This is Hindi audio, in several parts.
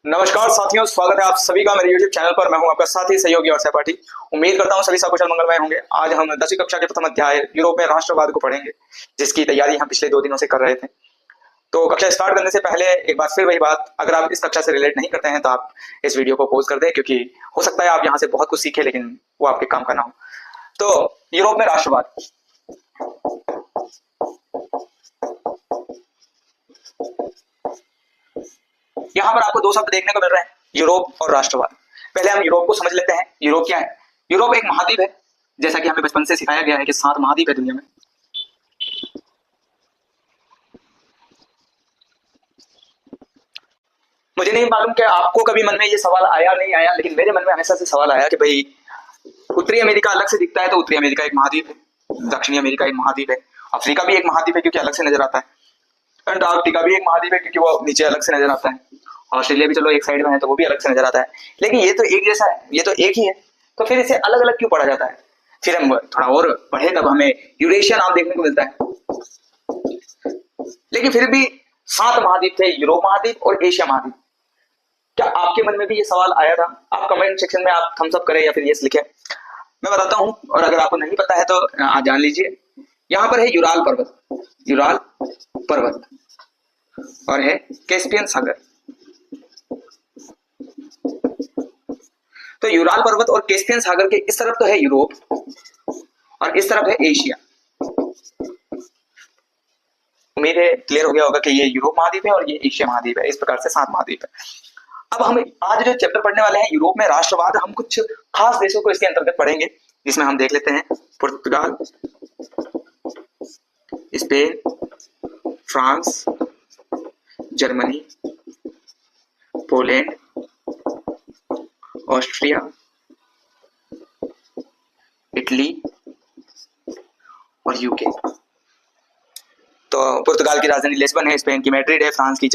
नमस्कार साथियों, स्वागत है आप सभी का मेरे YouTube चैनल पर। मैं हूं आपका साथी सहयोगी और सहपाठी। उम्मीद करता हूं सभी सकुशल मंगलमय होंगे। आज हम 10वीं कक्षा के प्रथम अध्याय यूरोप में राष्ट्रवाद को पढ़ेंगे, जिसकी तैयारी हम पिछले 2 दिनों से कर रहे थे। तो कक्षा स्टार्ट करने से पहले एक बार फिर वही बात, अगर आप इस कक्षा से रिलेट नहीं करते हैं तो आप इस वीडियो को पॉज कर दें, क्योंकि हो सकता है आप यहाँ से बहुत कुछ सीखें लेकिन वो आपके काम का ना हो। तो यूरोप में राष्ट्रवाद, यहाँ पर आपको 2 शब्द देखने को मिल रहे हैं, यूरोप और राष्ट्रवाद। पहले हम यूरोप को समझ लेते हैं। यूरोप क्या है? यूरोप एक महाद्वीप है, जैसा कि हमें बचपन से सिखाया गया है कि 7 महाद्वीप है दुनिया में। मुझे नहीं मालूम कि आपको कभी मन में ये सवाल आया नहीं आया, लेकिन मेरे मन में हमेशा से सवाल आया कि भाई उत्तरी अमेरिका अलग से दिखता है तो उत्तरी अमेरिका एक महाद्वीप है, दक्षिणी अमेरिका एक महाद्वीप है, अफ्रीका भी एक महाद्वीप है क्योंकि अलग से नजर आता है, अंटार्कटिका भी एक महाद्वीप है क्योंकि वो नीचे अलग से नजर आता है, ऑस्ट्रेलिया भी चलो एक साइड में है तो वो भी अलग से नजर आता है। लेकिन ये तो एक जैसा है, ये तो एक ही है, तो फिर इसे अलग अलग क्यों पढ़ा जाता है? फिर हम थोड़ा और पढ़े तब हमें यूरेशिया नाम देखने को मिलता है। लेकिन फिर भी 7 महाद्वीप थे, यूरोप महाद्वीप और एशिया महाद्वीप। क्या आपके मन में भी ये सवाल आया था? आप कमेंट सेक्शन में आप थम्स अप करें या फिर यस लिखें, मैं बताता हूं। और अगर आपको नहीं पता है तो आज जान लीजिए। यहाँ पर है यूराल पर्वत, यूराल पर्वत, और है कैस्पियन सागर। तो यूराल पर्वत और कैस्पियन सागर के इस तरफ तो है यूरोप और इस तरफ है एशिया। उम्मीद है क्लियर हो गया होगा कि ये यूरोप महाद्वीप है और ये एशिया महाद्वीप है। इस प्रकार से 7 महाद्वीप है। अब हम आज जो चैप्टर पढ़ने वाले हैं यूरोप में राष्ट्रवाद, हम कुछ खास देशों को इसके अंतर्गत पढ़ेंगे, जिसमें हम देख लेते हैं Portugal, Spain, France, Germany, Poland, Austria, Italy और यूके। तो पुर्तगाल की राजधानी लिस्बन है, स्पेन की मैड्रिड है, फ्रांस की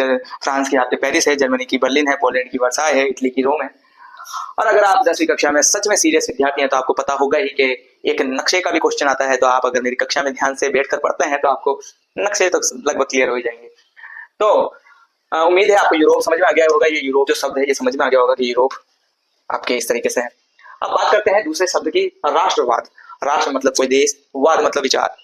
यहाँ पे पेरिस है, जर्मनी की बर्लिन है, पोलैंड की वर्साय है, इटली की रोम है। और अगर आप 10वीं कक्षा में सच में सीरियस विद्यार्थी हैं तो आपको पता होगा ही कि एक नक्शे का भी क्वेश्चन आता है। तो आप अगर मेरी कक्षा में ध्यान से बैठकर पढ़ते हैं तो आपको नक्शे तो लगभग क्लियर हो जाएंगे। तो उम्मीद है आपको यूरोप समझ में आ गया होगा। ये यूरोप जो शब्द है ये समझ में आ गया होगा कि यूरोप आपके इस तरीके से है। अब बात करते हैं दूसरे शब्द की, राष्ट्रवाद। राष्ट्र मतलब कोई देश, वाद मतलब विचार।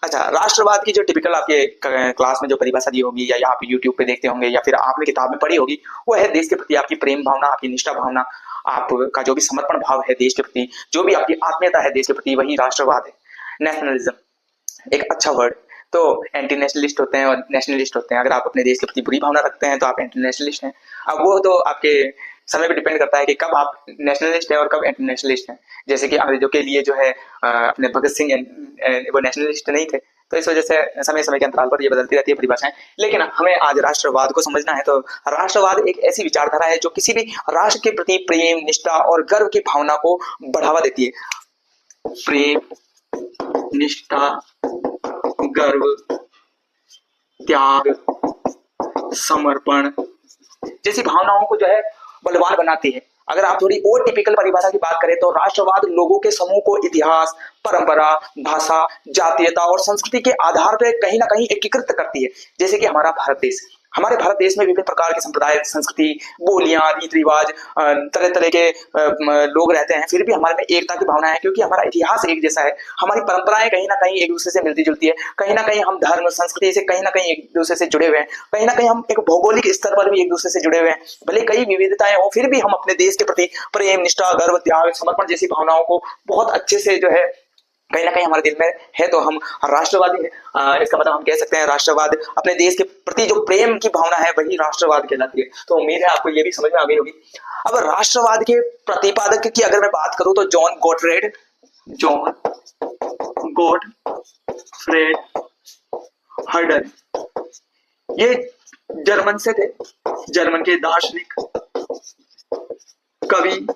अच्छा, राष्ट्रवाद की जो टिपिकल आपके क्लास में जो परिभाषा दी होगी या आप यूट्यूब पे देखते होंगे या फिर आपने किताब में पढ़ी होगी, वो है देश के प्रति आपकी प्रेम भावना, आपकी निष्ठा भावना, आपका जो भी समर्पण भाव है देश के प्रति, जो भी आपकी आत्मीयता है देश के प्रति, वही राष्ट्रवाद है। नेशनलिज्म एक अच्छा वर्ड। तो एंटी नेशनलिस्ट होते हैं और नेशनलिस्ट होते हैं। अगर आप अपने देश के प्रति बुरी भावना रखते हैं तो आप एंटी नेशनलिस्ट हैं। अब वो तो आपके समय पे डिपेंड करता है कि कब आप नेशनलिस्ट है और कब एंटी नेशनलिस्ट हैं। जैसे कि अंग्रेजों के लिए जो है अपने भगत सिंह वो नेशनलिस्ट नहीं थे, तो इस वजह से समय समय के अंतराल पर ये बदलती रहती है परिभाषाएं। लेकिन हमें आज राष्ट्रवाद को समझना है। तो राष्ट्रवाद एक ऐसी विचारधारा है जो किसी भी राष्ट्र के प्रति प्रेम, निष्ठा और गर्व की भावना को बढ़ावा देती है। प्रेम, निष्ठा, गर्व, त्याग, समर्पण जैसी भावनाओं को जो है बलवान बनाती है। अगर आप थोड़ी और टिपिकल परिभाषा की बात करें तो राष्ट्रवाद लोगों के समूह को इतिहास, परंपरा, भाषा, जातीयता और संस्कृति के आधार पर कहीं ना कहीं एकीकृत करती है। जैसे कि हमारा भारत देश, हमारे भारत देश में विभिन्न प्रकार के संप्रदाय, संस्कृति, बोलियां, रीति रिवाज, तरह तरह के लोग रहते हैं, फिर भी हमारे में एकता की भावना है क्योंकि हमारा इतिहास एक जैसा है। हमारी परंपराएं कहीं ना कहीं एक दूसरे से मिलती जुलती है, कहीं ना कहीं हम धर्म संस्कृति से कहीं ना कहीं एक दूसरे से जुड़े हुए हैं, कहीं ना कहीं हम एक भौगोलिक स्तर पर भी एक दूसरे से जुड़े हुए हैं। भले कई विविधताएं हो, फिर भी हम अपने देश के प्रति प्रेम, निष्ठा, गर्व, त्याग, समर्पण जैसी भावनाओं को बहुत अच्छे से जो है कहीं ना कहीं हमारे दिल में है, तो हम राष्ट्रवादी है। इसका मतलब हम कह सकते हैं राष्ट्रवाद अपने देश के प्रति जो प्रेम की भावना है वही राष्ट्रवाद कहलाती है। तो उम्मीद है आपको ये भी समझ में आ गई होगी। अब राष्ट्रवाद के प्रतिपादक की अगर मैं बात करूं तो जॉन गॉटफ्रेड हर्डल, ये जर्मन से थे। जर्मन के दार्शनिक, कवि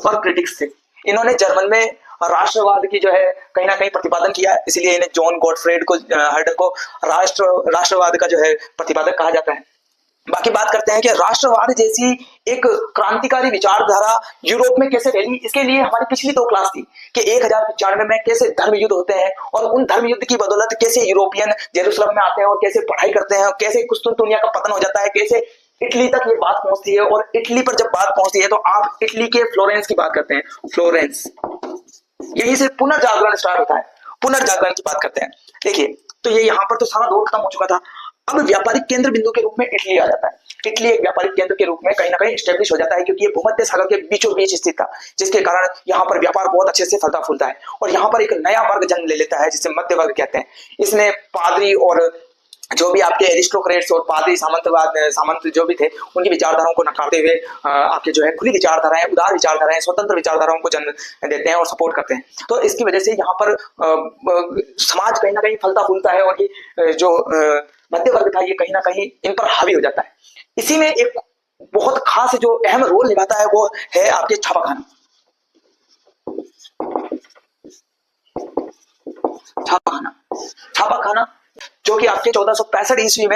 और क्रिटिक्स थे। इन्होंने जर्मन में राष्ट्रवाद की जो है कहीं ना कहीं प्रतिपादन किया, इसलिए इन्हें जॉन गॉटफ्रेड को हर्डल को राष्ट्रवाद का जो है प्रतिपादक कहा जाता है। बाकी बात करते हैं कि राष्ट्रवाद जैसी एक क्रांतिकारी विचारधारा यूरोप में कैसे फैली। इसके लिए हमारी पिछली 2 क्लास थी कि 1095 में कैसे धर्म युद्ध होते हैं और उन धर्म युद्ध की बदौलत कैसे यूरोपियन जेरूसलम में आते हैं और कैसे पढ़ाई करते हैं और कैसे कुस्तुनतुनिया का पतन हो जाता है, कैसे इटली तक ये बात पहुंचती है, और इटली पर जब बात पहुंचती है तो आप इटली के फ्लोरेंस की बात करते हैं, फ्लोरेंस, यहीं से पुनर्जागरण स्टार्ट होता है, पुनर्जागरण की बात करते हैं। देखिए, तो ये यहाँ पर तो सारा दौर खत्म हो चुका था, अब व्यापारिक केंद्र बिंदु के रूप में इटली आ जाता है। इटली एक व्यापारिक केंद्र के रूप में कहीं ना कहीं स्टेब्लिश हो जाता है, क्योंकि ये भूमध्य सागर के बीचों बीच स्थित था, जिसके कारण यहाँ पर व्यापार बहुत अच्छे से फलता फूलता है, और यहाँ पर एक नया वर्ग जन्म ले लेता है जिसे मध्य वर्ग कहते हैं। इसने पादरी और जो भी आपके एरिस्टोक्रेट्स और पादरी सामंत जो भी थे, उनकी विचारधाराओं को नकारते हुए आपके जो है खुली विचारधाराएं, उदार विचारधाराएं, स्वतंत्र विचारधाराओं को जन्म देते हैं और सपोर्ट करते हैं। तो इसकी वजह से यहाँ पर समाज कहीं ना कहीं फलता फूलता है, और ये जो मध्य वर्ग था ये कहीं ना कहीं इन पर हावी हो जाता है। इसी में एक बहुत खास जो अहम रोल निभाता है वो है आपके छापाखाना। छापाखाना जो कि आपके 1465 ईस्वी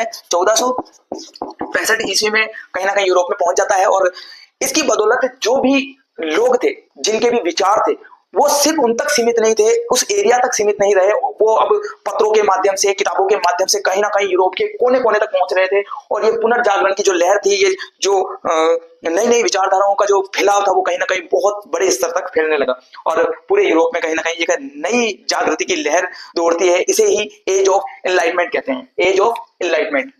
में कहीं ना कहीं यूरोप में पहुंच जाता है, और इसकी बदौलत जो भी लोग थे, जिनके भी विचार थे, वो सिर्फ उन तक सीमित नहीं थे, उस एरिया तक सीमित नहीं रहे, वो अब पत्रों के माध्यम से, किताबों के माध्यम से कहीं ना कहीं यूरोप के कोने कोने तक पहुंच रहे थे। और ये पुनर्जागरण की जो लहर थी, ये जो नई नई विचारधाराओं का जो फैलाव था, वो कहीं ना कहीं बहुत बड़े स्तर तक फैलने लगा, और पूरे यूरोप में कहीं ना कहीं एक नई जागृति की लहर दौड़ती है। इसे ही एज ऑफ एनलाइटमेंट कहते हैं, age of enlightenment,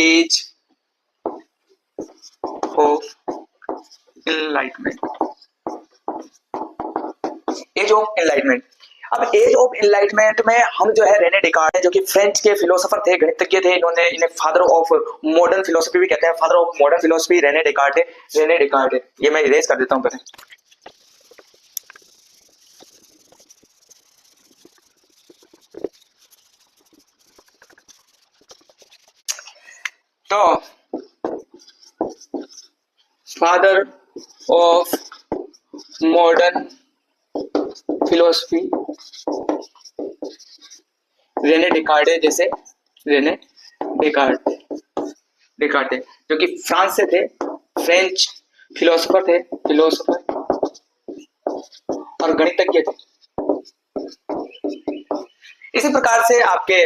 age of enlightenment, age of enlightenment. अब एज ऑफ एनलाइटमेंट में हम जो है रेने डेकार्ट, जो कि फ्रेंच के फिलोसोफर थे, गणितज्ञ थे, इन्हें फादर ऑफ मॉडर्न फिलोसफी भी कहते हैं, father of modern philosophy Rene Descartes है, रेने डेकार्ट है। ये मैं इरेज कर देता हूं पहले। तो father of modern philosophy Rene Descartes, जैसे रेने डेकार्टे जो कि फ्रांस से थे, फ्रेंच फिलोसोफर थे, और गणितज्ञ थे। इसी प्रकार से आपके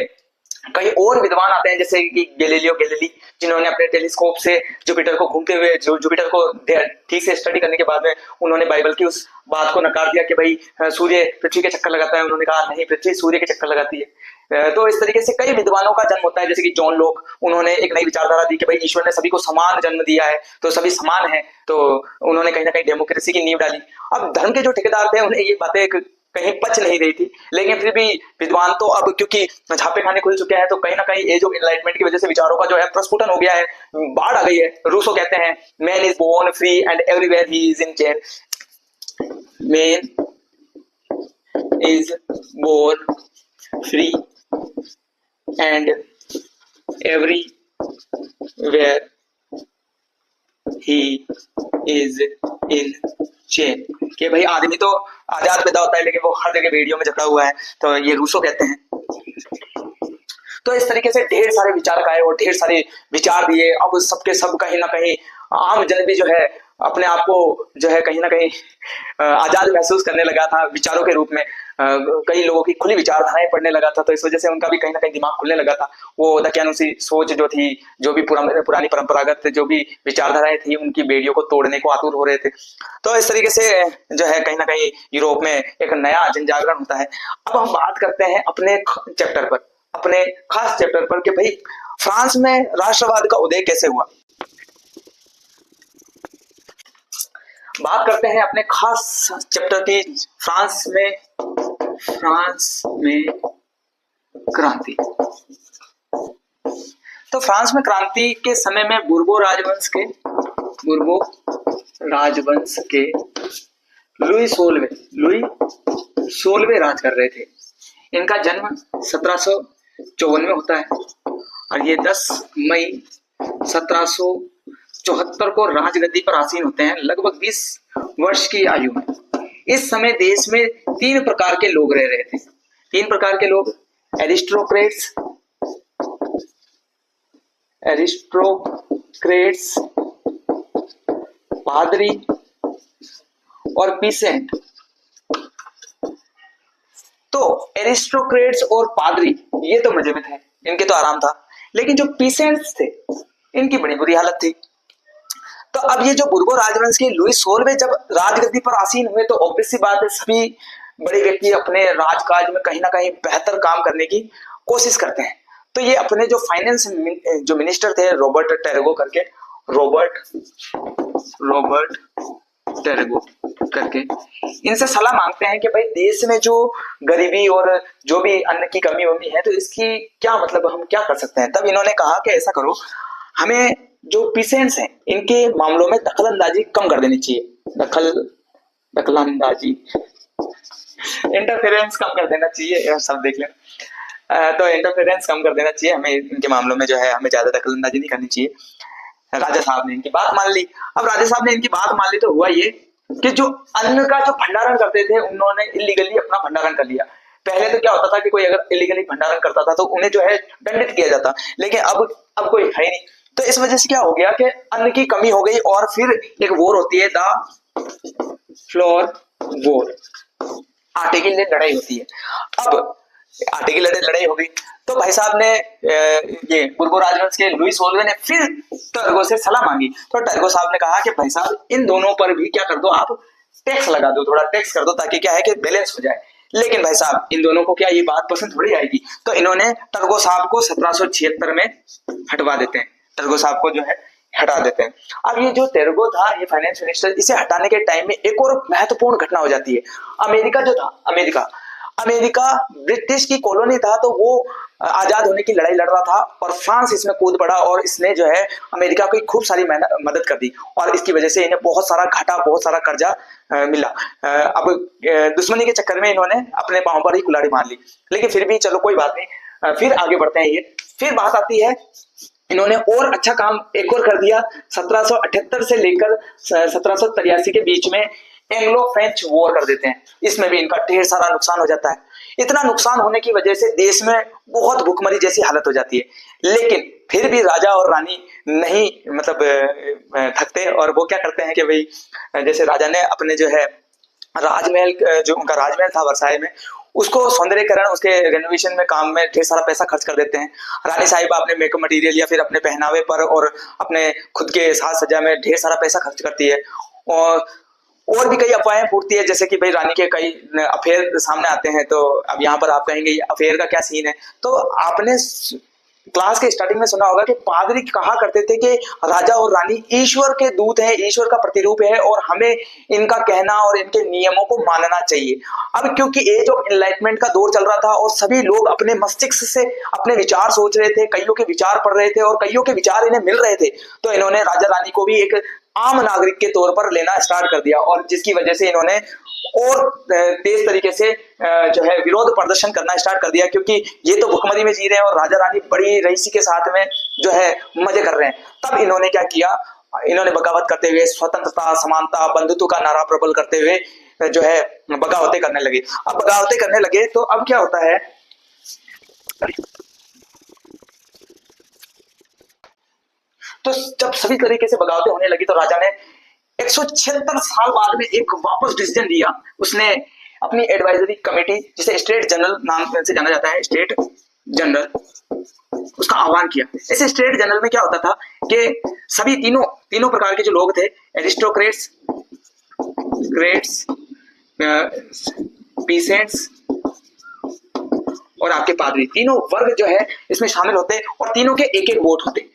कई और विद्वान आते हैं, जैसे कि गैलीलियो गैलीली, जिन्होंने अपने टेलीस्कोप से जुपिटर को घूमते हुए, जुपिटर को ठीक से स्टडी करने के बाद में उन्होंने बाइबल की उस बात को नकार दिया कि भाई सूर्य पृथ्वी के चक्कर लगाता है। उन्होंने कहा नहीं, पृथ्वी सूर्य के चक्कर लगाती है। तो इस तरीके से कई विद्वानों का जन्म होता है, जैसे कि जॉन लॉक, उन्होंने एक नई विचारधारा दी कि भाई ईश्वर ने सभी को समान जन्म दिया है, तो सभी समान है, तो उन्होंने कहीं ना कहीं डेमोक्रेसी की नींव डाली। अब धर्म के जो ठेकेदार थे, उन्हें ये बातें कहीं पच नहीं रही थी, लेकिन फिर भी विद्वान तो अब क्योंकि छापे खाने खुल चुके हैं, तो कहीं ना कहीं एज ऑफ एनलाइटमेंट की वजह से विचारों का जो है प्रस्फुटन हो गया है, बाढ़ आ गई है। रूसो कहते हैं man is born free and everywhere he is in chain, man is born free and everywhere he is in chain, कि भाई आदमी तो आजाद पैदा होता है, लेकिन वो हर जगह भेड़ियों में जकड़ा हुआ है, तो ये रूसो कहते हैं। तो इस तरीके से ढेर सारे विचारक आए और ढेर सारे विचार दिए। अब सबके सब कहीं ना कहीं आम जन भी जो है अपने आप को जो है कहीं ना कहीं आजाद महसूस करने लगा था विचारों के रूप में। कई लोगों की खुली विचारधाराएं पढ़ने लगा था, तो इस वजह से उनका भी कहीं ना कहीं दिमाग खुलने लगा था। वो दकियानुसी सोच जो थी, जो भी पुरानी परंपरागत जो भी विचारधाराएं थी, उनकी बेड़ियों को तोड़ने को आतुर हो रहे थे। तो इस तरीके से जो है कहीं ना कहीं यूरोप में एक नया जनजागरण होता है। अब हम बात करते हैं अपने चैप्टर पर, अपने खास चैप्टर पर, कि भाई फ्रांस में राष्ट्रवाद का उदय कैसे हुआ। बात करते हैं अपने खास चैप्टर की, फ्रांस में क्रांति। तो फ्रांस में क्रांति के समय में बुर्बो राजवंश के लुई 16वें राज कर रहे थे। इनका जन्म 1754 में होता है, और ये 10 मई 1774 को राजगद्दी पर आसीन होते हैं, लगभग 20 वर्ष की आयु में। इस समय देश में 3 प्रकार के लोग रह रहे थे। 3 प्रकार के लोग, एरिस्टोक्रेट्स, पादरी और पीसेंट। तो एरिस्टोक्रेट्स और पादरी ये तो मजे में थे, इनके तो आराम था, लेकिन जो पीसेंट्स थे, इनकी बड़ी बुरी हालत थी। तो अब ये जो बुर्बो राजवंश के लुई 16वें जब राजगद्दी पर आसीन हुए तो ऑब्वियस सी बात है सभी बड़े व्यक्ति अपने राजकाज में कहीं ना कहीं बेहतर काम करने की कोशिश करते हैं। तो ये अपने जो फाइनेंस जो मिनिस्टर थे रॉबर्ट टेरेगो करके, रॉबर्ट टेरेगो करके, इनसे सलाह मांगते हैं कि भाई देश में जो गरीबी और जो भी अन्न की कमी वमी है तो इसकी क्या मतलब, हम क्या कर सकते हैं। तब इन्होंने कहा कि ऐसा करो, हमें जो पीसेंट्स हैं इनके मामलों में दखलंदाजी कम कर देनी चाहिए। दखलंदाजी, इंटरफेरेंस कम कर देना चाहिए, सब देख लें। तो इंटरफेरेंस कम कर देना चाहिए, हमें इनके मामलों में जो है हमें ज्यादा दखलंदाजी नहीं करनी चाहिए। राजा साहब ने इनकी बात मान ली। अब राजा साहब ने इनकी बात मान ली तो हुआ ये कि जो अन्न का जो भंडारण करते थे उन्होंने इलीगली अपना भंडारण कर लिया। पहले तो क्या होता था कि कोई अगर इलीगली भंडारण करता था तो उन्हें जो है दंडित किया जाता, लेकिन अब कोई है ही नहीं। तो इस वजह से क्या हो गया कि अन्न की कमी हो गई और फिर एक वॉर होती है, द फ्लोर वॉर, आटे की लड़ाई होती है। अब आटे की लड़ाई हो गई तो भाई साहब ने ये बुर्बो राजवंश के लुई 16वें ने फिर टर्गो से सलाह मांगी। तो टर्गो साहब ने कहा कि भाई साहब इन दोनों पर भी क्या कर दो, आप टैक्स लगा दो, थोड़ा टैक्स कर दो ताकि क्या है कि बैलेंस हो जाए। लेकिन भाई साहब इन दोनों को क्या ये बात पसंद थोड़ी आएगी, तो इन्होंने टर्गो साहब को 1776 में हटवा देते हैं, टर्गो साहब को जो है हटा देते हैं। अब ये जो टेरगो था ये फाइनेंस मिनिस्टर, इसे हटाने के टाइम में एक और महत्वपूर्ण घटना हो जाती है। अमेरिका जो था, अमेरिका ब्रिटिश की कॉलोनी था तो वो आजाद होने की लड़ाई लड़ रहा था और फ्रांस इसमें कूद पड़ा और इसने जो है अमेरिका को खूब सारी मदद कर दी और इसकी वजह से इन्हें बहुत सारा घाटा, बहुत सारा कर्जा मिला। अब दुश्मनी के चक्कर में इन्होंने अपने पांव पर ही कुल्हाड़ी मार ली, लेकिन फिर भी चलो कोई बात नहीं, फिर आगे बढ़ते हैं। ये फिर बात आती है, इन्होंने और अच्छा काम एक और कर दिया। 1778 से लेकर 1783 के बीच में एंग्लो फ्रेंच वॉर कर देते हैं। इसमें भी इनका ढेर सारा नुकसान हो जाता है। इतना नुकसान होने की वजह से देश में बहुत भूखमरी जैसी हालत हो जाती है, लेकिन फिर भी राजा और रानी नहीं मतलब थकते और वो क्या करते हैं कि भाई जैसे राजा ने अपने जो है राजमहल, जो उनका राजमहल था वर्साई में, उसको सौंदर्यकरण, उसके रेनोवेशन में काम में ढेर सारा पैसा खर्च कर देते हैं। रानी साहिबा अपने मेकअप मटेरियल या फिर अपने पहनावे पर और अपने खुद के साज सज्जा में ढेर सारा पैसा खर्च करती है। और भी कई अफवाहें फूटती है, जैसे कि भाई रानी के कई अफेयर सामने आते हैं। तो अब यहाँ पर आप कहेंगे अफेयर का क्या सीन है, तो आपने क्लास के स्टार्टिंग में सुना होगा कि पादरी कहा करते थे कि राजा और रानी ईश्वर के दूत हैं, ईश्वर का प्रतिरूप है और हमें इनका कहना और इनके नियमों को मानना चाहिए। अब क्योंकि एज ऑफ एनलाइटमेंट का दौर चल रहा था और सभी लोग अपने मस्तिष्क से अपने विचार सोच रहे थे, कईयों के विचार पढ़ रहे थे और कईयों के विचार इन्हें मिल रहे थे, तो इन्होंने राजा रानी को भी एक आम नागरिक के तौर पर लेना स्टार्ट कर दिया और जिसकी वजह से इन्होंने और तेज तरीके से जो है विरोध प्रदर्शन करना स्टार्ट कर दिया, क्योंकि ये तो भुखमरी में जी रहे हैं और राजा रानी बड़ी रईसी के साथ में जो है मजे कर रहे हैं। तब इन्होंने क्या किया, इन्होंने बगावत करते हुए स्वतंत्रता, समानता, बंधुत्व का नारा प्रबल करते हुए जो है बगावतें करने लगे। अब बगावतें करने लगे तो अब क्या होता है, तो जब सभी तरीके से बगावतें होने लगी तो राजा ने 176 साल बाद में एक वापस डिसीजन लिया। उसने अपनी एडवाइजरी कमेटी, जिसे स्टेट जनरल नाम से जाना जाता है, स्टेट जनरल, उसका आह्वान किया। ऐसे स्टेट जनरल में क्या होता था कि सभी तीनों प्रकार के जो लोग थे, एरिस्टोक्रेट्स, ग्रेट्स, पीसेंट्स और आपके पादरी, तीनों वर्ग जो है इसमें शामिल होते और तीनों के एक एक वोट होते।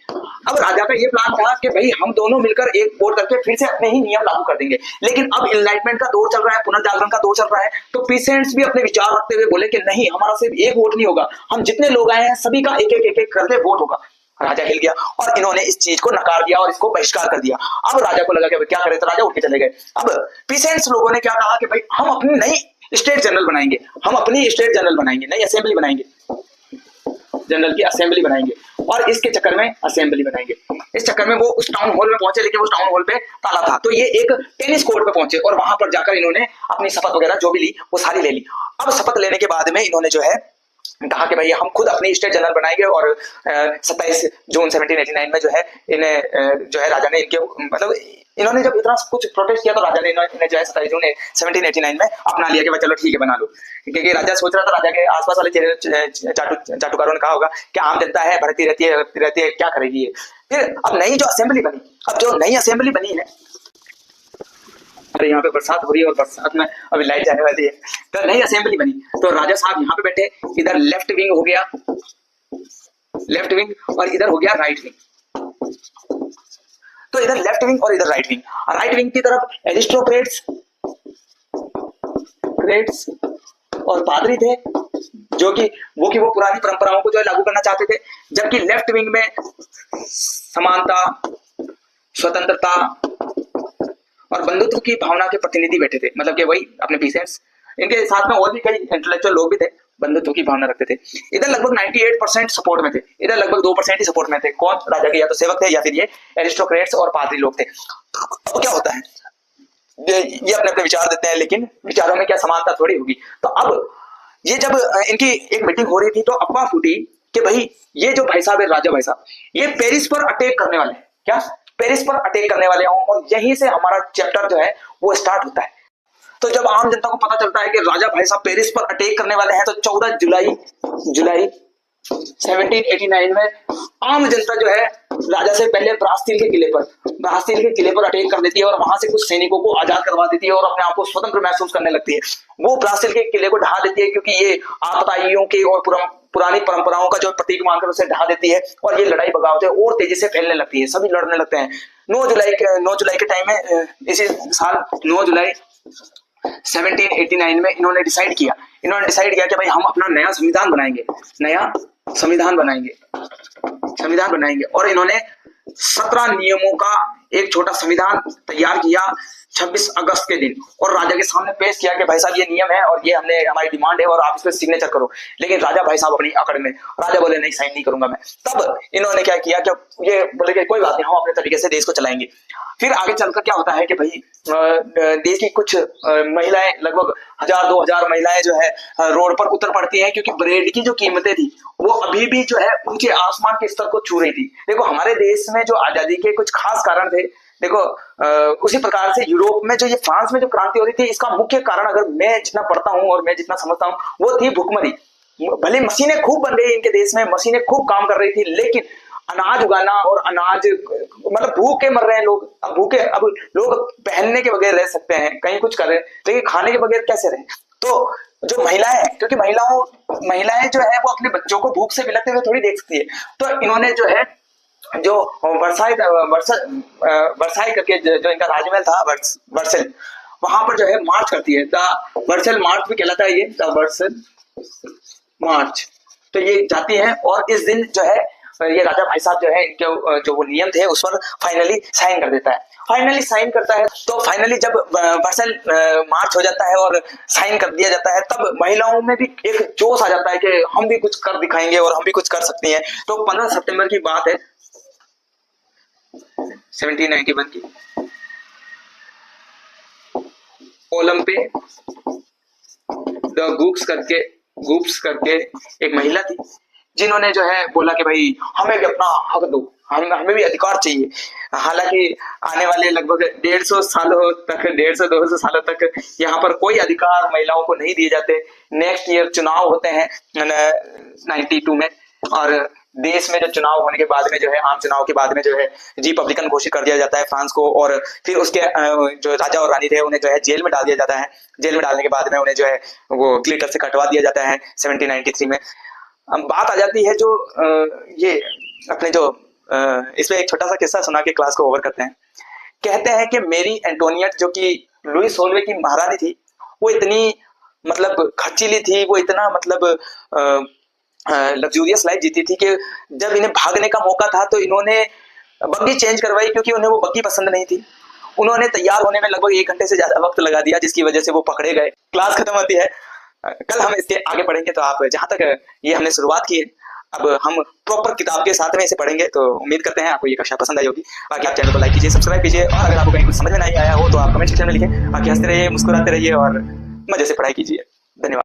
अब राजा का ये प्लान था कि भाई हम दोनों मिलकर एक वोट करके फिर से अपने ही नियम लागू कर देंगे, लेकिन अब एनलाइटमेंट का दौर चल रहा है, पुनर्जागरण का दौर चल रहा है, तो पीसेंट्स भी अपने विचार रखते हुए बोले कि नहीं, हमारा सिर्फ एक वोट नहीं होगा, हम जितने लोग आए हैं सभी का एक एक करके वोट होगा। राजा हिल गया और इन्होंने इस चीज को नकार दिया और इसको बहिष्कार कर दिया। अब राजा को लगा कि क्या करें, तो राजा उठ के चले गए। अब पीसेंट्स लोगों ने क्या कहा कि भाई हम अपनी नई स्टेट जनरल बनाएंगे, हम अपनी स्टेट जनरल बनाएंगे, नई असेंबली बनाएंगे, जनरल की असेंबली बनाएंगे और इसके चक्कर में असेंबली बनाएंगे। इस चक्कर में वो उस टाउन हॉल में पहुंचे, लेकिन उस टाउन हॉल पे ताला था, तो ये एक टेनिस कोर्ट पे पहुंचे और वहां पर जाकर इन्होंने अपनी शपथ वगैरह जो भी ली वो सारी ले ली। अब शपथ लेने के बाद में इन्होंने जो है कहा कि भाई हम खुद अपनी स्टेट जनरल बनाएंगे और 27 जून 1789 में जो है इन्हें जो है राजा ने इनके मतलब इन्होंने जब इतना कुछ प्रोटेस्ट किया तो राजा ने इन्हें जो है 27 जून 1789 में अपना लिया कि भाई चलो ठीक है बना लो, क्योंकि राजा सोच रहा था, राजा के आसपास वाले चाटुकारों ने कहा होगा कि आम जनता है भरती रहती है क्या करेगी ये। फिर अब नई जो असेंबली बनी, अब जो नई असेंबली बनी है, अरे यहाँ पे बरसात हो रही है और बरसात में अभी लाइट जाने वाली है, तो नई असेंबली बनी तो राजा साहब यहाँ पे बैठे, इधर लेफ्ट विंग हो गया, लेफ्ट विंग, और इधर हो गया राइट विंग। तो इधर लेफ्ट विंग और इधर राइट विंग। राइट विंग की तरफ एरिस्टोक्रेट्स और पादरी थे, जो कि वो पुरानी परंपराओं को जो है लागू करना चाहते थे, जबकि लेफ्ट विंग में समानता, स्वतंत्रता और बंधुत्व की भावना के प्रतिनिधि बैठे थे, मतलब कि वही अपने पीसेंट्स, इनके साथ में और भी कई इंटेलेक्चुअल लोग भी थे, बंधुत्व की भावना रखते थे। इधर लगभग 98% सपोर्ट में थे, इधर लगभग 2% ही सपोर्ट में थे। कौन? राजा के या तो सेवक थे या फिर ये एरिस्टोक्रेट्स और पादरी लोग थे। अब क्या होता है, ये अपने अपने विचार देते हैं, लेकिन विचारों में क्या समानता थोड़ी होगी। तो अब ये जब इनकी एक मीटिंग हो रही थी तो अफवाह फूटी कि भाई ये जो भाई साहब है, राजा भाई साहब, ये पेरिस पर अटैक करने वाले हैं। क्या? पेरिस पर अटैक करने वाले हों, और यहीं से हमारा चैप्टर जो है वो स्टार्ट होता है। तो जब आम जनता को पता चलता है कि राजा भाई साहब पेरिस पर अटैक करने वाले हैं, तो 14 जुलाई 1789 में आम जनता जो है राजा से पहले ब्रास्तिल के किले पर अटैक कर देती है और वहां से कुछ सैनिकों को आजाद करवा देती है और अपने आप को स्वतंत्र महसूस करने लगती है। वो ब्रास्तिल के किले को ढा देती है, क्योंकि ये आपदाइयों के और पुरानी परंपराओं का जो प्रतीक मानकर उसे ढा देती है, और ये लड़ाई बगावतें और तेजी से फैलने लगती है, सभी लड़ने लगते हैं। 9 जुलाई के टाइम में, इसी साल 9 जुलाई 1789 में इन्होंने डिसाइड किया कि भाई हम अपना नया संविधान बनाएंगे, और इन्होंने 17 नियमों का एक छोटा संविधान तैयार किया 26 अगस्त के दिन, और राजा के सामने पेश किया कि भाई साहब ये नियम है और ये हमारी डिमांड है और आप इस पर सिग्नेचर करो। लेकिन राजा भाई साहब अपनी अकड़ में, राजा बोले नहीं, साइन नहीं करूंगा मैं। तब इन्होंने क्या किया कि ये बोले कि कोई बात नहीं, हम अपने तरीके से देश को चलाएंगे। फिर आगे चलकर क्या होता है कि भाई देश की कुछ महिलाएं, लगभग 1000-2000 महिलाएं जो है रोड पर उतर पड़ती हैं, क्योंकि ब्रेड की जो कीमतें थी वो अभी भी जो है उनके आसमान के स्तर को छू रही थी। देखो हमारे देश में जो आजादी के कुछ खास कारण थे, देखो उसी प्रकार से यूरोप में जो ये फ्रांस में जो क्रांति हो रही थी, इसका मुख्य कारण अगर मैं जितना पढ़ता हूँ और मैं जितना समझता हूँ, वो थी भुखमरी। भले मशीनें खूब बन रही इनके देश में, मशीनें खूब काम कर रही थी, लेकिन अनाज उगाना और अनाज, मतलब भूखे मर रहे हैं लोग। अब लोग पहनने के बगैर रह सकते हैं, कहीं कुछ कर रहे हैं, लेकिन खाने के बगैर कैसे रहे। तो जो महिलाएं, क्योंकि महिलाएं जो है वो अपने बच्चों को भूख से बिलखते हुए थोड़ी देख सकती है, तो इन्होंने जो है जो वर्साई करके जो इनका राजमहल था वर्सेल, वहां पर जो है मार्च करती है। द वर्सेल मार्च भी कहलाता है ये, द वर्सेल मार्च। तो ये जाती है और इस दिन जो है ये राजा भाई साहब जो है इनके जो वो नियम थे उस पर फाइनली साइन कर देता है। तो फाइनली जब वर्सेल मार्च हो जाता है और साइन कर दिया जाता है, तब महिलाओं में भी एक जोश आ जाता है कि हम भी कुछ कर दिखाएंगे और हम भी कुछ कर सकती हैं। तो 15 सितंबर की बात है 1791 की, ओलंपे द गुप्स करके एक महिला थी, जिन्होंने जो है बोला कि भाई हमें भी अपना हक दो, हमें भी अधिकार चाहिए। हालांकि आने वाले लगभग 150 200 सालों तक यहाँ पर कोई अधिकार महिलाओं को नहीं दिए जाते। नेक्स्ट ईयर चुनाव होते हैं 92 में, और देश में जो चुनाव होने के बाद में जो है, आम चुनाव के बाद में जो है रिपब्लिकन घोषित कर दिया जाता है फ्रांस को, और फिर उसके जो राजा और रानी थे उन्हें जो है जेल में डाल दिया जाता है। जेल में डालने के बाद में उन्हें जो है वो ग्लिटर से कटवा दिया जाता है 1793 में। बात आ जाती है जो ये अपने जो इसमें एक छोटा सा किस्सा सुना के क्लास को ओवर करते हैं। कहते हैं कि मेरी एंटोनियट, जो कि लुई 16वें की महारानी थी, वो इतनी मतलब खर्चीली थी, वो इतना मतलब लग्जूरियस लाइफ जीती थी कि जब इन्हें भागने का मौका था तो इन्होंने बग्गी चेंज करवाई, क्योंकि उन्हें वो बग्गी पसंद नहीं थी। उन्होंने तैयार होने में लगभग 1 घंटे से ज्यादा वक्त लगा दिया, जिसकी वजह से वो पकड़े गए। क्लास खत्म होती है, कल हम इसके आगे पढ़ेंगे। तो आप जहां तक ये हमने शुरुआत की है, अब हम प्रॉपर किताब के साथ में इसे पढ़ेंगे। तो उम्मीद करते हैं आपको ये कक्षा पसंद आई होगी। बाकी आप चैनल को लाइक कीजिए, सब्सक्राइब कीजिए, और अगर आपको कहीं कुछ समझ में नहीं आया हो तो आप कमेंट सेक्शन में लिखें। बाकी हंसते रहिए, मुस्कुराते रहिए और मजे से पढ़ाई कीजिए। धन्यवाद।